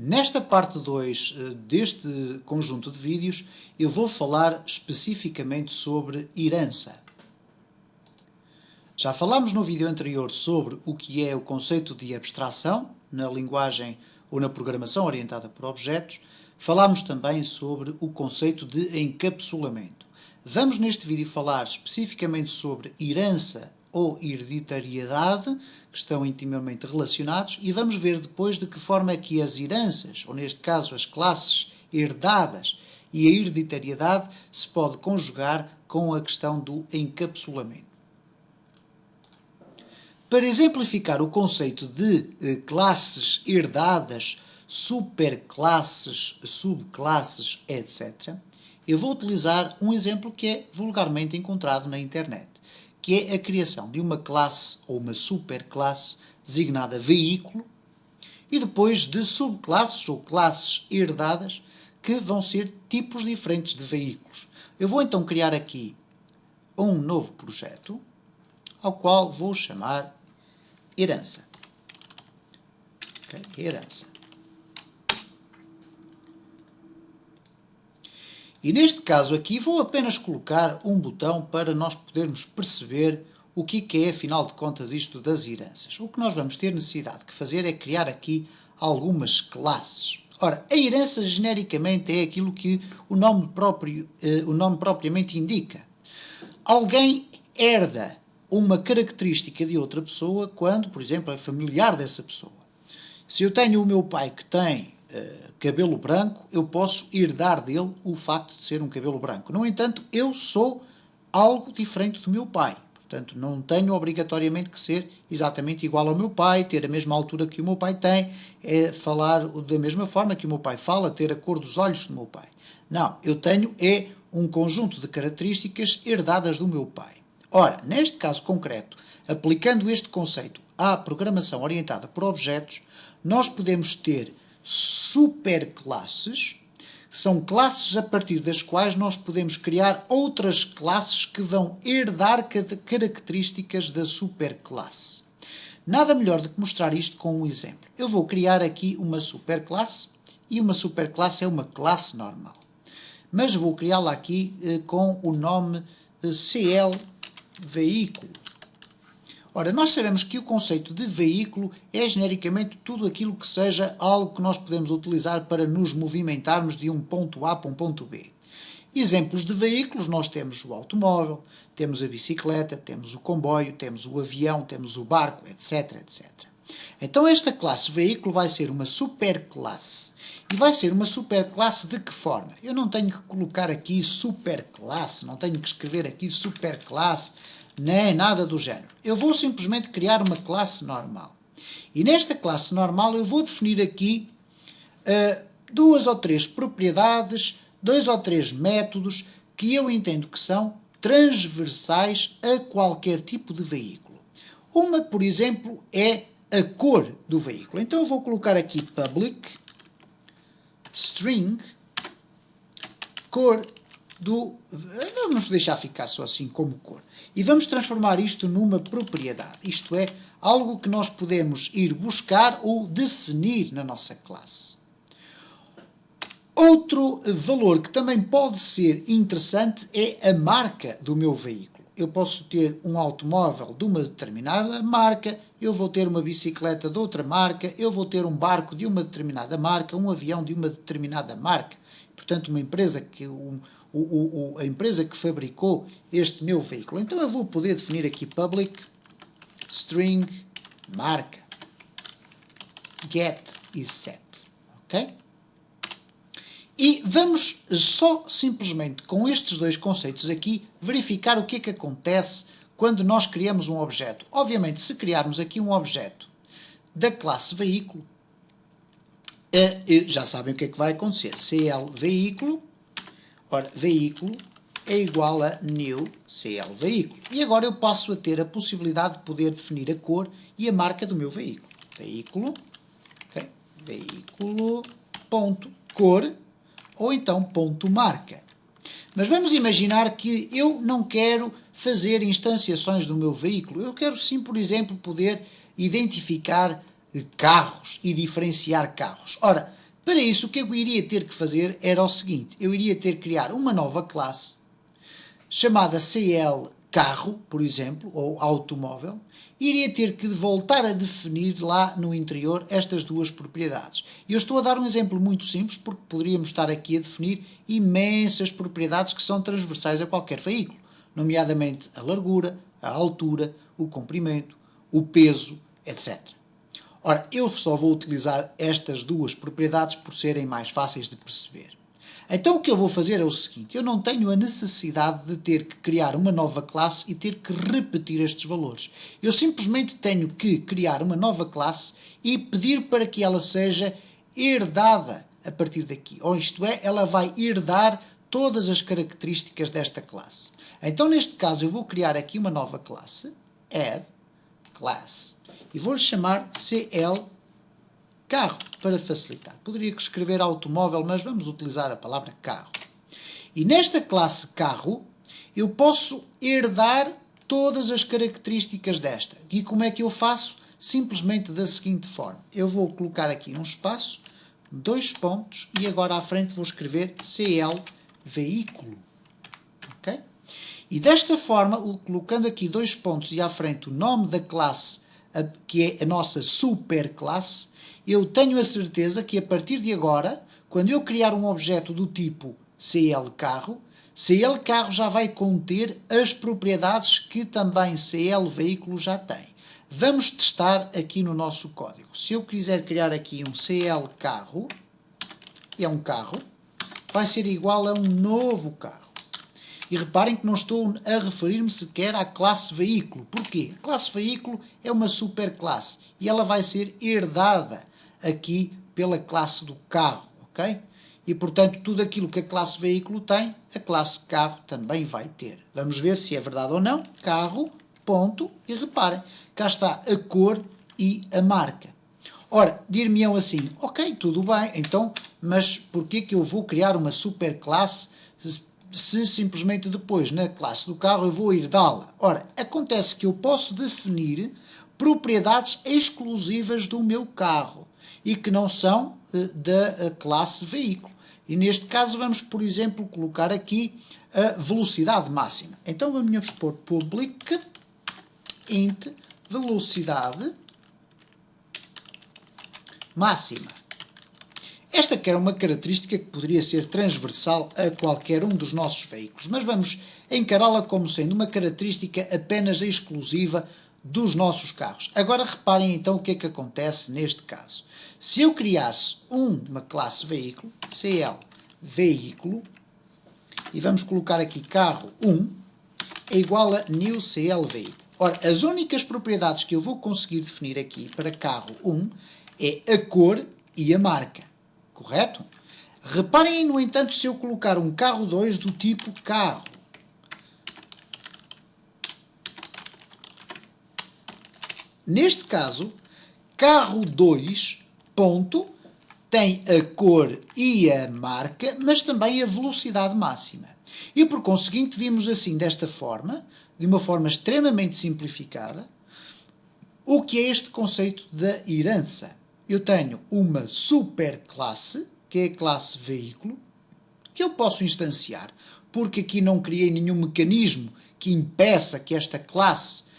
Nesta parte 2 deste conjunto de vídeos, eu vou falar especificamente sobre herança. Já falámos no vídeo anterior sobre o que é o conceito de abstração na linguagem ou na programação orientada por objetos. Falámos também sobre o conceito de encapsulamento. Vamos neste vídeo falar especificamente sobre herança ou hereditariedade, que estão intimamente relacionados, e vamos ver depois de que forma é que as heranças, ou neste caso as classes herdadas, e a hereditariedade se pode conjugar com a questão do encapsulamento. Para exemplificar o conceito de classes herdadas, superclasses, subclasses, etc., eu vou utilizar um exemplo que é vulgarmente encontrado na internet, que é a criação de uma classe ou uma superclasse designada veículo e depois de subclasses ou classes herdadas que vão ser tipos diferentes de veículos. Eu vou então criar aqui um novo projeto ao qual vou chamar herança. Okay? Herança. E neste caso aqui vou apenas colocar um botão para nós podermos perceber o que é, afinal de contas, isto das heranças. O que nós vamos ter necessidade de fazer é criar aqui algumas classes. Ora, a herança genericamente é aquilo que o nome propriamente indica. Alguém herda uma característica de outra pessoa quando, por exemplo, é familiar dessa pessoa. Se eu tenho o meu pai que tem cabelo branco, eu posso herdar dele o facto de ser um cabelo branco. No entanto, eu sou algo diferente do meu pai. Portanto, não tenho obrigatoriamente que ser exatamente igual ao meu pai, ter a mesma altura que o meu pai tem, falar da mesma forma que o meu pai fala, ter a cor dos olhos do meu pai. Não, eu tenho um conjunto de características herdadas do meu pai. Ora, neste caso concreto, aplicando este conceito à programação orientada por objetos, nós podemos ter superclasses, que são classes a partir das quais nós podemos criar outras classes que vão herdar características da superclasse. Nada melhor do que mostrar isto com um exemplo. Eu vou criar aqui uma superclasse, e uma superclasse é uma classe normal. Mas vou criá-la aqui com o nome CL veículo. Ora, nós sabemos que o conceito de veículo é genericamente tudo aquilo que seja algo que nós podemos utilizar para nos movimentarmos de um ponto A para um ponto B. Exemplos de veículos, nós temos o automóvel, temos a bicicleta, temos o comboio, temos o avião, temos o barco, etc, etc. Então esta classe veículo vai ser uma superclasse. E vai ser uma superclasse de que forma? Eu não tenho que colocar aqui superclasse, não tenho que escrever aqui superclasse, nem nada do género. Eu vou simplesmente criar uma classe normal. E nesta classe normal eu vou definir aqui duas ou três propriedades, dois ou três métodos que eu entendo que são transversais a qualquer tipo de veículo. Uma, por exemplo, é a cor do veículo. Então eu vou colocar aqui public string cor do... Vamos deixar ficar só assim como cor. E vamos transformar isto numa propriedade. Isto é, algo que nós podemos ir buscar ou definir na nossa classe. Outro valor que também pode ser interessante é a marca do meu veículo. Eu posso ter um automóvel de uma determinada marca, eu vou ter uma bicicleta de outra marca, eu vou ter um barco de uma determinada marca, um avião de uma determinada marca. Portanto, uma empresa a empresa que fabricou este meu veículo. Então eu vou poder definir aqui public string marca get e set. Ok? E vamos só simplesmente com estes dois conceitos aqui verificar o que é que acontece quando nós criamos um objeto. Obviamente, se criarmos aqui um objeto da classe veículo, já sabem o que é que vai acontecer. CL veículo, ora, veículo é igual a new CL veículo. E agora eu passo a ter a possibilidade de poder definir a cor e a marca do meu veículo. Veículo, okay? Veículo, ponto, cor, ou então ponto marca. Mas vamos imaginar que eu não quero fazer instanciações do meu veículo. Eu quero sim, por exemplo, poder identificar carros e diferenciar carros. Ora, Para isso, o que eu iria ter que fazer era o seguinte, eu iria ter que criar uma nova classe, chamada CL carro, por exemplo, ou automóvel, e iria ter que voltar a definir lá no interior estas duas propriedades. E eu estou a dar um exemplo muito simples, porque poderíamos estar aqui a definir imensas propriedades que são transversais a qualquer veículo, nomeadamente a largura, a altura, o comprimento, o peso, etc. Ora, eu só vou utilizar estas duas propriedades por serem mais fáceis de perceber. Então o que eu vou fazer é o seguinte, eu não tenho a necessidade de ter que criar uma nova classe e ter que repetir estes valores. Eu simplesmente tenho que criar uma nova classe e pedir para que ela seja herdada a partir daqui. Ou isto é, ela vai herdar todas as características desta classe. Então neste caso eu vou criar aqui uma nova classe, add class, e vou-lhe chamar CL carro, para facilitar. Poderia escrever automóvel, mas vamos utilizar a palavra carro. E nesta classe carro, eu posso herdar todas as características desta. E como é que eu faço? Simplesmente da seguinte forma. Eu vou colocar aqui um espaço, 2 pontos, e agora à frente vou escrever CL veículo. Ok? E desta forma, colocando aqui 2 pontos e à frente o nome da classe, que é a nossa superclasse, eu tenho a certeza que a partir de agora, quando eu criar um objeto do tipo CL carro já vai conter as propriedades que também CL veículo já tem. Vamos testar aqui no nosso código. Se eu quiser criar aqui um CL carro, é um carro, vai ser igual a um novo carro. E reparem que não estou a referir-me sequer à classe veículo. Porquê? A classe veículo é uma superclasse e ela vai ser herdada aqui pela classe do carro, ok? E, portanto, tudo aquilo que a classe veículo tem, a classe carro também vai ter. Vamos ver se é verdade ou não. Carro, ponto, e reparem, cá está a cor e a marca. Ora, dir-me-ão assim, ok, tudo bem, então, mas porquê que eu vou criar uma superclasse se simplesmente depois, na classe do carro, eu vou herdá-la? Ora, acontece que eu posso definir propriedades exclusivas do meu carro e que não são da classe veículo. E neste caso vamos, por exemplo, colocar aqui a velocidade máxima. Então vamos pôr public int velocidade máxima. Esta que era uma característica que poderia ser transversal a qualquer um dos nossos veículos, mas vamos encará-la como sendo uma característica apenas exclusiva dos nossos carros. Agora reparem então o que é que acontece neste caso. Se eu criasse uma classe veículo, CL veículo, e vamos colocar aqui carro 1, é igual a new CL veículo. Ora, as únicas propriedades que eu vou conseguir definir aqui para carro 1 é a cor e a marca. Correto? Reparem, no entanto, se eu colocar um carro 2 do tipo carro. Neste caso, carro 2, ponto, tem a cor e a marca, mas também a velocidade máxima. E, por conseguinte, vimos assim, desta forma, de uma forma extremamente simplificada, o que é este conceito da herança. Eu tenho uma superclasse, que é a classe veículo, que eu posso instanciar, porque aqui não criei nenhum mecanismo que impeça que esta classe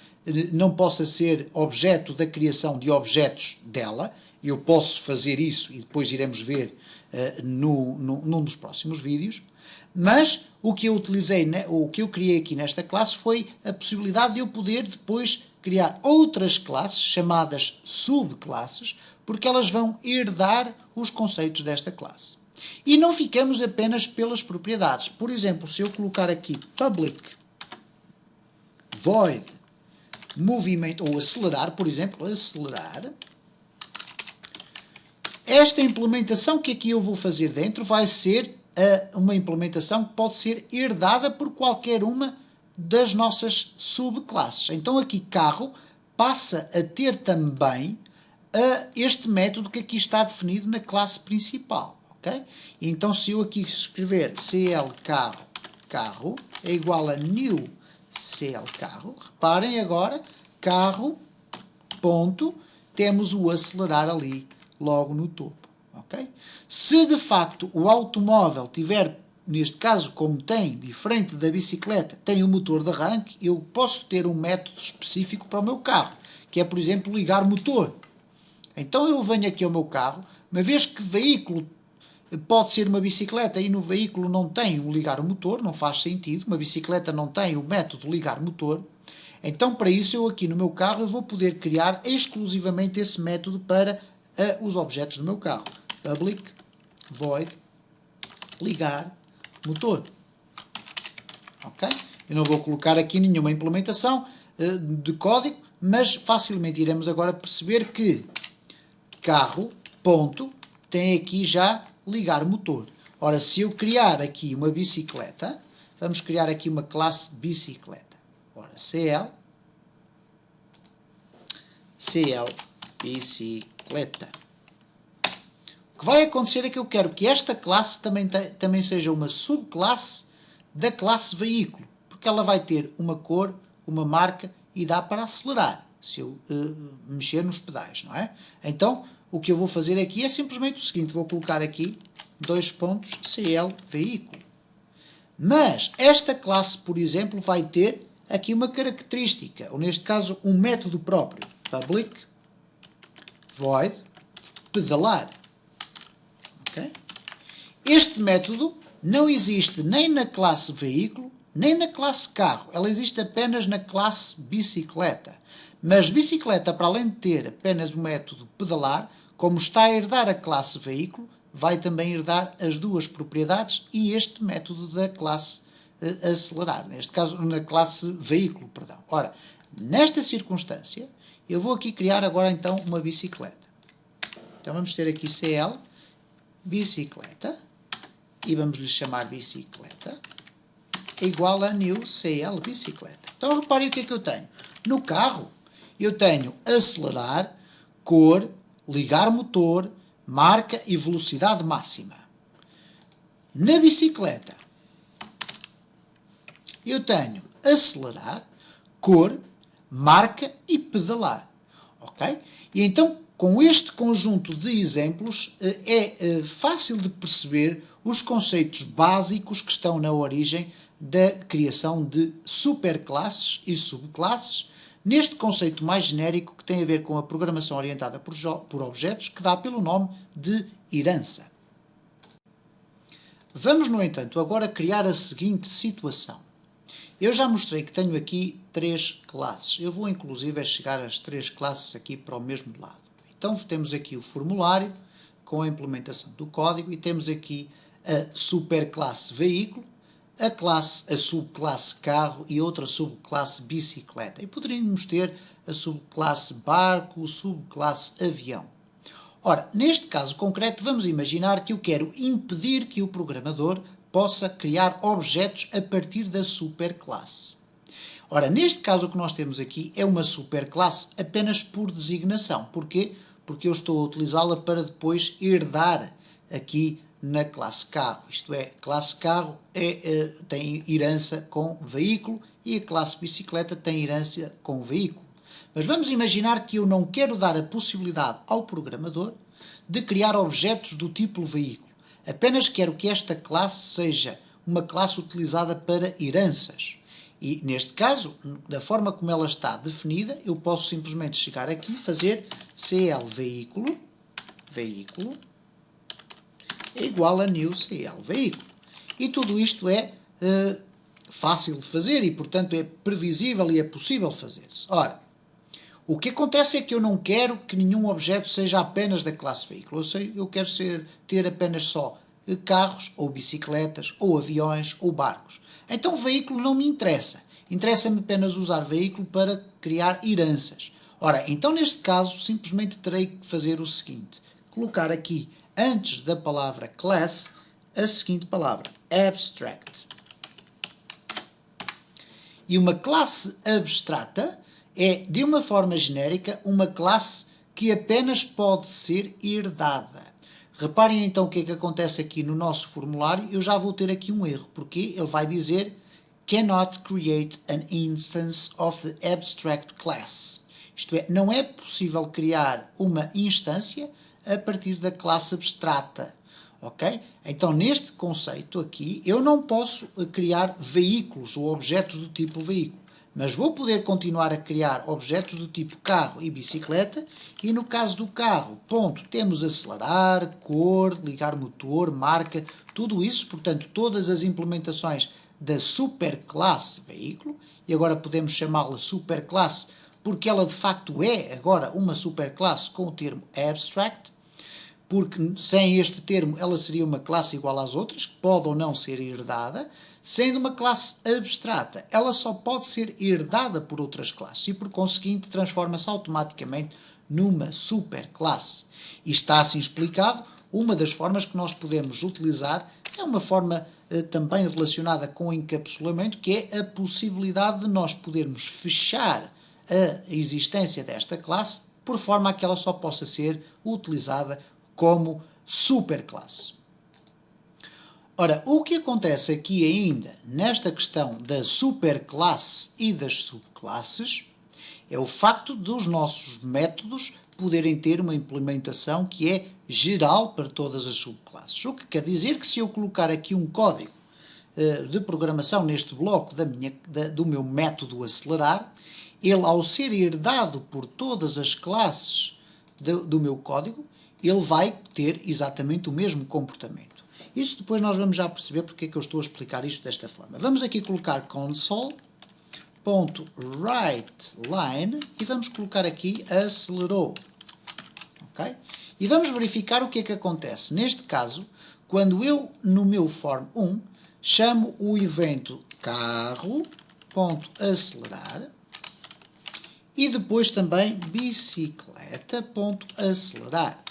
não possa ser objeto da criação de objetos dela. Eu posso fazer isso e depois iremos ver num dos próximos vídeos. Mas o que eu utilizei, o que eu criei aqui nesta classe foi a possibilidade de eu poder depois criar outras classes, chamadas subclasses, porque elas vão herdar os conceitos desta classe. E não ficamos apenas pelas propriedades. Por exemplo, se eu colocar aqui public void movimento, ou acelerar, por exemplo, acelerar, esta implementação que aqui eu vou fazer dentro vai ser uma implementação que pode ser herdada por qualquer uma das nossas subclasses. Então aqui carro passa a ter também este método que aqui está definido na classe principal. Okay? Então se eu aqui escrever CL carro é igual a new CL carro, reparem agora, carro, ponto, temos o acelerar ali logo no topo. ok? Se de facto o automóvel tiver, neste caso como tem, diferente da bicicleta, tem um motor de arranque, eu posso ter um método específico para o meu carro, que é, por exemplo, ligar motor. Então eu venho aqui ao meu carro, uma vez que veículo pode ser uma bicicleta e no veículo não tem um ligar o motor, não faz sentido, uma bicicleta não tem o método ligar motor, então para isso eu aqui no meu carro eu vou poder criar exclusivamente esse método para os objetos do meu carro. Public void ligar motor. Ok? Eu não vou colocar aqui nenhuma implementação de código, mas facilmente iremos agora perceber que carro, ponto, tem aqui já ligar motor. Ora, se eu criar aqui uma bicicleta, vamos criar aqui uma classe bicicleta. Ora, CL bicicleta. O que vai acontecer é que eu quero que esta classe também seja uma subclasse da classe veículo, porque ela vai ter uma cor, uma marca e dá para acelerar, se eu mexer nos pedais, não é? Então, o que eu vou fazer aqui é simplesmente o seguinte, vou colocar aqui dois pontos CL veículo. Mas esta classe, por exemplo, vai ter aqui uma característica, ou neste caso um método próprio, public void pedalar. Okay? Este método não existe nem na classe veículo, nem na classe carro. Ela existe apenas na classe bicicleta. Mas bicicleta, para além de ter apenas o método pedalar, como está a herdar a classe veículo, vai também herdar as duas propriedades e este método da classe acelerar. Neste caso, na classe veículo, perdão. Ora, nesta circunstância, eu vou aqui criar agora então uma bicicleta. Então vamos ter aqui CL bicicleta e vamos lhe chamar bicicleta é igual a new CL bicicleta. Então reparem o que é que eu tenho. No carro eu tenho acelerar, cor, ligar motor, marca e velocidade máxima. Na bicicleta eu tenho acelerar, cor, marca e pedalar. Ok? E então com este conjunto de exemplos, é fácil de perceber os conceitos básicos que estão na origem da criação de superclasses e subclasses, neste conceito mais genérico que tem a ver com a programação orientada por objetos, que dá pelo nome de herança. Vamos, no entanto, agora criar a seguinte situação. Eu já mostrei que tenho aqui três classes. Eu vou, inclusive, chegar às três classes aqui para o mesmo lado. Então temos aqui o formulário com a implementação do código e temos aqui a superclasse veículo, a subclasse carro e outra subclasse bicicleta. E poderíamos ter a subclasse barco, subclasse avião. Ora, neste caso concreto, vamos imaginar que eu quero impedir que o programador possa criar objetos a partir da superclasse. Ora, neste caso o que nós temos aqui é uma superclasse apenas por designação. Porquê? Porque eu estou a utilizá-la para depois herdar aqui na classe carro. Isto é, classe carro tem herança com veículo e a classe bicicleta tem herança com veículo. Mas vamos imaginar que eu não quero dar a possibilidade ao programador de criar objetos do tipo veículo. Apenas quero que esta classe seja uma classe utilizada para heranças. E, neste caso, da forma como ela está definida, eu posso simplesmente chegar aqui e fazer CL veículo é igual a new CL veículo. E tudo isto é fácil de fazer e, portanto, é previsível e é possível fazer-se. Ora, o que acontece é que eu não quero que nenhum objeto seja apenas da classe veículo. Eu quero ter apenas só carros, ou bicicletas, ou aviões, ou barcos. Então o veículo não me interessa. Interessa-me apenas usar veículo para criar heranças. Ora, então neste caso simplesmente terei que fazer o seguinte. Colocar aqui, antes da palavra class, a seguinte palavra, abstract. E uma classe abstrata é, de uma forma genérica, uma classe que apenas pode ser herdada. Reparem então o que é que acontece aqui no nosso formulário. Eu já vou ter aqui um erro, porque ele vai dizer cannot create an instance of the abstract class. Isto é, não é possível criar uma instância a partir da classe abstrata. Ok? Então, neste conceito aqui, eu não posso criar veículos ou objetos do tipo veículo, mas vou poder continuar a criar objetos do tipo carro e bicicleta, e no caso do carro, ponto, temos acelerar, cor, ligar motor, marca, tudo isso, portanto, todas as implementações da superclasse veículo, e agora podemos chamá-la superclasse porque ela de facto é agora uma superclasse com o termo abstract, porque sem este termo ela seria uma classe igual às outras, que pode ou não ser herdada. Sendo uma classe abstrata, ela só pode ser herdada por outras classes e, por conseguinte, transforma-se automaticamente numa superclasse. E está assim explicado. Uma das formas que nós podemos utilizar é uma forma também relacionada com o encapsulamento, que é a possibilidade de nós podermos fechar a existência desta classe por forma a que ela só possa ser utilizada como superclasse. Ora, o que acontece aqui ainda nesta questão da superclasse e das subclasses é o facto dos nossos métodos poderem ter uma implementação que é geral para todas as subclasses. O que quer dizer que se eu colocar aqui um código de programação neste bloco do meu método acelerar, ele, ao ser herdado por todas as classes do meu código, ele vai ter exatamente o mesmo comportamento. Isso depois nós vamos já perceber porque é que eu estou a explicar isto desta forma. Vamos aqui colocar console.writeLine e vamos colocar aqui acelerou. Okay? E vamos verificar o que é que acontece. Neste caso, quando eu, no meu form1, chamo o evento carro.acelerar e depois também bicicleta.acelerar.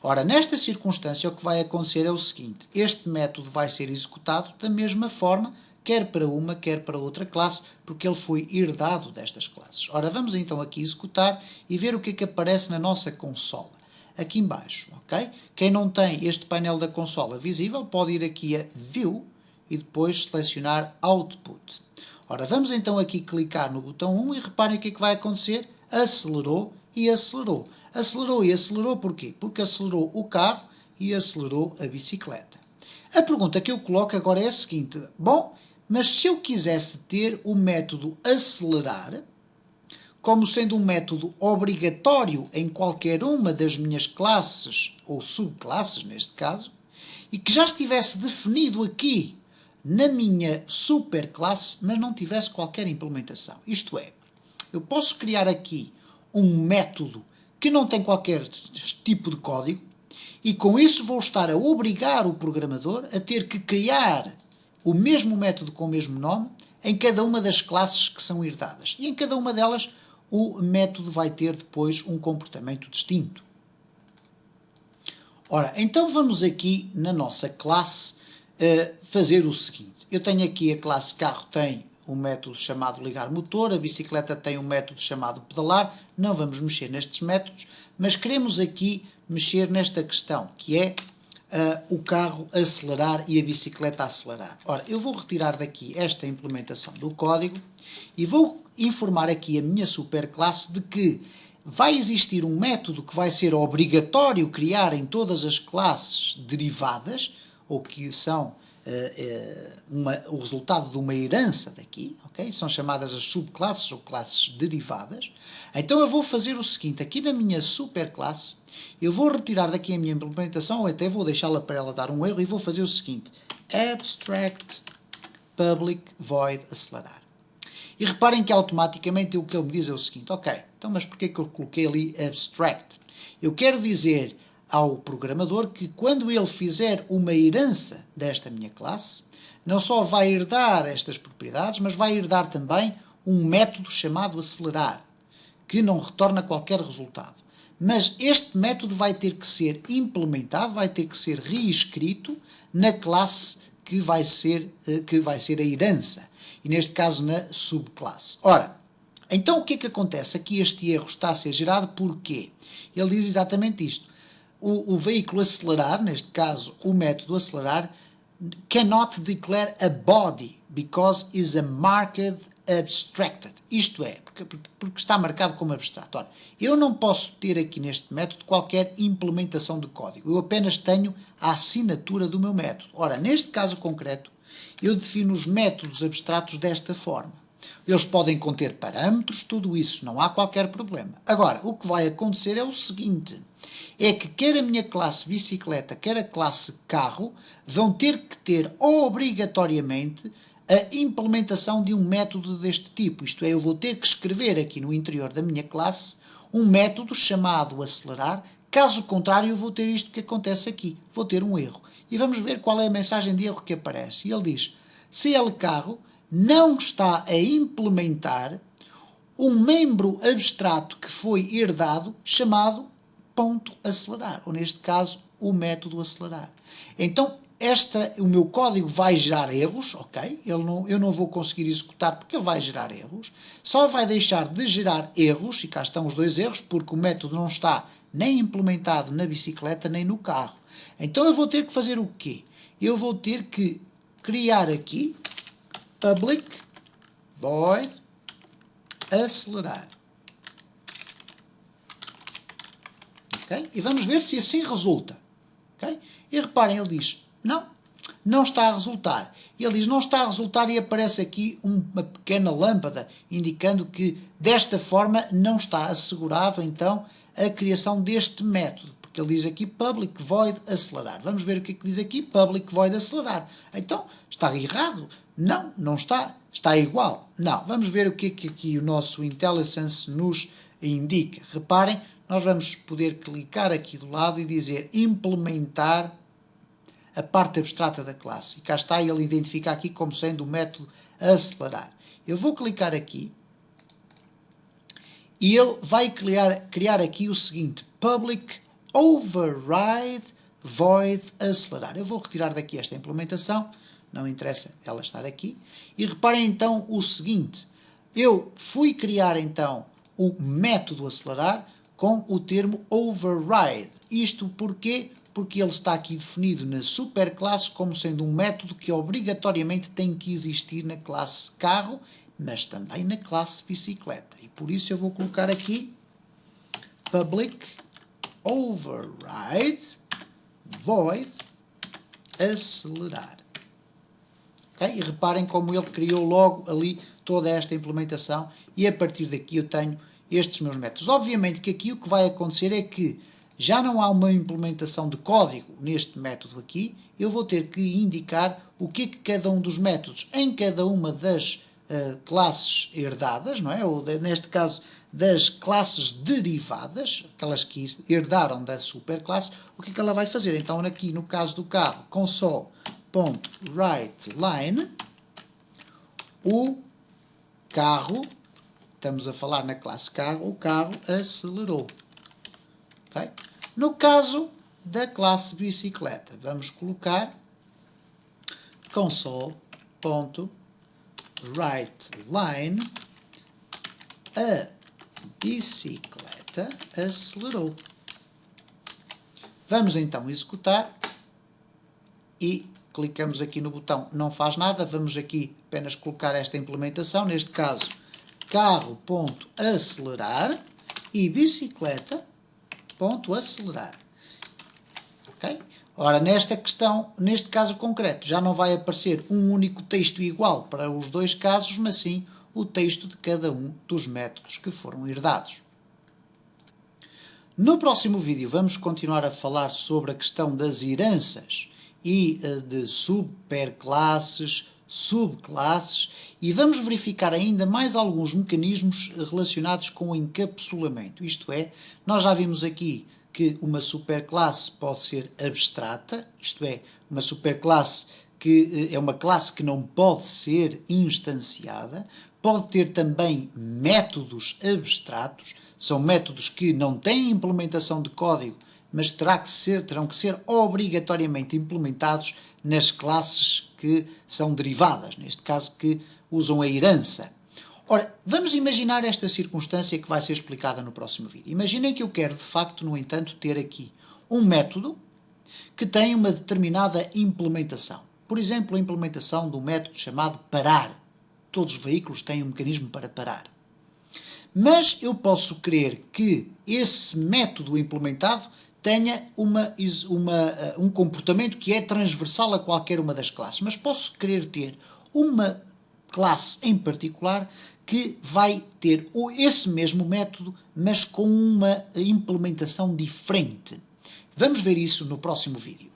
Ora, nesta circunstância o que vai acontecer é o seguinte: este método vai ser executado da mesma forma, quer para uma, quer para outra classe, porque ele foi herdado destas classes. Ora, vamos então aqui executar e ver o que é que aparece na nossa consola. Aqui embaixo, ok? Quem não tem este painel da consola visível pode ir aqui a View e depois selecionar Output. Ora, vamos então aqui clicar no botão 1 e reparem o que é que vai acontecer. Acelerou e acelerou. Acelerou e acelerou porquê? Porque acelerou o carro e acelerou a bicicleta. A pergunta que eu coloco agora é a seguinte: bom, mas se eu quisesse ter o método acelerar como sendo um método obrigatório em qualquer uma das minhas classes, ou subclasses neste caso, e que já estivesse definido aqui na minha superclasse, mas não tivesse qualquer implementação. Isto é, eu posso criar aqui um método que não tem qualquer tipo de código e com isso vou estar a obrigar o programador a ter que criar o mesmo método com o mesmo nome em cada uma das classes que são herdadas. E em cada uma delas o método vai ter depois um comportamento distinto. Ora, então vamos aqui na nossa classe fazer o seguinte. Eu tenho aqui a classe carro, tem um método chamado ligar motor, a bicicleta tem um método chamado pedalar. Não vamos mexer nestes métodos, mas queremos aqui mexer nesta questão, que é o carro acelerar e a bicicleta acelerar. Ora, eu vou retirar daqui esta implementação do código e vou informar aqui a minha superclasse de que vai existir um método que vai ser obrigatório criar em todas as classes derivadas, ou que são o resultado de uma herança daqui, ok? São chamadas as subclasses ou classes derivadas. Então eu vou fazer o seguinte: aqui na minha superclasse, eu vou retirar daqui a minha implementação, ou até vou deixá-la para ela dar um erro, e vou fazer o seguinte: abstract public void acelerar. E reparem que automaticamente o que ele me diz é o seguinte: ok, então mas porquê que eu coloquei ali abstract? Eu quero dizer ao programador que quando ele fizer uma herança desta minha classe, não só vai herdar estas propriedades, mas vai herdar também um método chamado acelerar, que não retorna qualquer resultado. Mas este método vai ter que ser implementado, vai ter que ser reescrito na classe que vai ser a herança, e neste caso na subclasse. Ora, então o que é que acontece? Aqui este erro está a ser gerado porquê? Ele diz exatamente isto: o veículo acelerar, neste caso o método acelerar, cannot declare a body because is a marked abstracted, isto é, porque está marcado como abstrato. Ora, eu não posso ter aqui neste método qualquer implementação de código, eu apenas tenho a assinatura do meu método. Ora, neste caso concreto, eu defino os métodos abstratos desta forma. Eles podem conter parâmetros, tudo isso, não há qualquer problema. Agora, o que vai acontecer é o seguinte, é que quer a minha classe bicicleta, quer a classe carro, vão ter que ter obrigatoriamente a implementação de um método deste tipo. Isto é, eu vou ter que escrever aqui no interior da minha classe um método chamado acelerar, caso contrário eu vou ter isto que acontece aqui, vou ter um erro. E vamos ver qual é a mensagem de erro que aparece. E ele diz, CL carro não está a implementar um membro abstrato que foi herdado chamado ponto acelerar, ou neste caso o método acelerar. Então o meu código vai gerar erros, ok? Eu não vou conseguir executar porque ele vai gerar erros, só vai deixar de gerar erros, e cá estão os dois erros, porque o método não está nem implementado na bicicleta nem no carro. Então eu vou ter que fazer o quê? Eu vou ter que criar aqui public void acelerar. Okay? E vamos ver se assim resulta. Okay? E reparem, ele diz, não está a resultar. Ele diz, não está a resultar e aparece aqui uma pequena lâmpada indicando que desta forma não está assegurado então a criação deste método. Porque ele diz aqui public void acelerar. Vamos ver o que é que diz aqui public void acelerar. Então, está errado? Não está. Está igual. Não. Vamos ver o que é que aqui o nosso IntelliSense nos indica. Reparem, nós vamos poder clicar aqui do lado e dizer implementar a parte abstrata da classe. E cá está, ele identifica aqui como sendo o método acelerar. Eu vou clicar aqui e ele vai criar aqui o seguinte, public override void acelerar. Eu vou retirar daqui esta implementação, não interessa ela estar aqui. E reparem então o seguinte, eu fui criar então o método acelerar com o termo override. Isto porquê? Porque ele está aqui definido na superclasse como sendo um método que obrigatoriamente tem que existir na classe carro, mas também na classe bicicleta. E por isso eu vou colocar aqui public override void acelerar. Okay? E reparem como ele criou logo ali toda esta implementação e a partir daqui eu tenho estes meus métodos. Obviamente que aqui o que vai acontecer é que já não há uma implementação de código neste método aqui, eu vou ter que indicar o que é que cada um dos métodos em cada uma das classes herdadas, não é? Ou neste caso das classes derivadas, aquelas que herdaram da superclasse, o que é que ela vai fazer? Então aqui no caso do carro, console.writeLine, o carro, estamos a falar na classe carro, o carro acelerou. Okay? No caso da classe bicicleta, vamos colocar console.writeLine, a bicicleta acelerou. Vamos então executar e clicamos aqui no botão não faz nada, vamos aqui apenas colocar esta implementação, neste caso carro.acelerar e bicicleta.acelerar. Ok? Ora, neste caso concreto, já não vai aparecer um único texto igual para os dois casos, mas sim o texto de cada um dos métodos que foram herdados. No próximo vídeo vamos continuar a falar sobre a questão das heranças e de superclasses, subclasses e vamos verificar ainda mais alguns mecanismos relacionados com o encapsulamento. Isto é, nós já vimos aqui que uma superclasse pode ser abstrata, isto é, uma superclasse que é uma classe que não pode ser instanciada, pode ter também métodos abstratos, são métodos que não têm implementação de código, mas terão que ser obrigatoriamente implementados nas classes que são derivadas, neste caso que usam a herança. Ora, vamos imaginar esta circunstância que vai ser explicada no próximo vídeo. Imaginem que eu quero, de facto, no entanto, ter aqui um método que tem uma determinada implementação. Por exemplo, a implementação do método chamado parar. todos os veículos têm um mecanismo para parar. Mas eu posso querer que esse método implementado tenha um comportamento que é transversal a qualquer uma das classes. Mas posso querer ter uma classe em particular que vai ter esse mesmo método, mas com uma implementação diferente. Vamos ver isso no próximo vídeo.